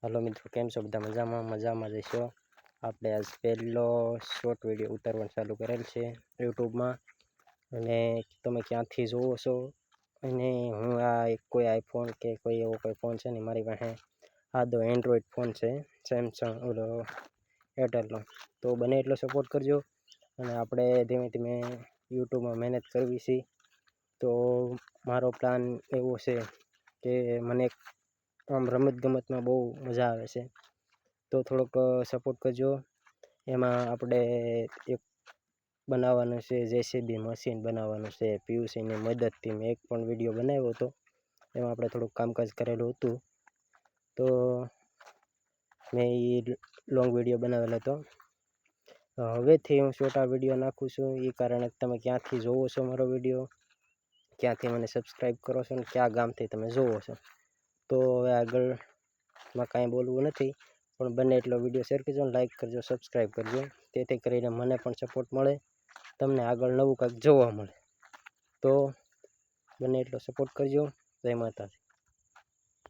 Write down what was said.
Hello मित्रों, केम छो बधा मजामां जशो। आपणे आज पहलो शॉर्ट विडियो उतारवानुं चालू करेल छे यूट्यूब में अने तमे क्यांथी जोवो छो अने हूँ आ कोई आईफोन के कोई एवो कोई फोन छे ने मारी पासे आदो एंड्रॉइड फोन छे सैमसंग ओलो एयरटेलनो। तो बने एटलो सपोर्ट करजो अने आपणे धीमे धीमे यूट्यूब में मेहनत करवी छे। तो मारो प्लान एवो छे के मने आम रमत गमत में बहु मजा आवे छे, तो थोड़ोक सपोर्ट करजो। एमां आपणे एक बनाववानुं छे जेसीबी मशीन बनाववानुं छे पीयूसी ની મદદથી। मैं एक पण विडियो बनाव्यो हतो, एमां आपणे थोड़ुं कामकाज करेलुं हतुं, तो मैं ई लॉंग विडियो बनावेलो हतो। हवेथी हूँ छोटा विडियो नाखुं छुं, ई कारणे तमे क्यांथी जोवो छो मारो विडियो, क्यांथी मने सब्सक्राइब करो छो ने क्या गामथी तमे जोवो छो। तो हवे आगळ में कांई बोलवुं नथी, पण बने एटलो विडियो शेर करजो, लाइक करजो, सब्सक्राइब करजो, जेथी करीने मने पण सपोर्ट मळे, तमने आगळ नवुं कांईक जोवा मळे। तो बने एटलो सपोर्ट करजो। जय माताजी।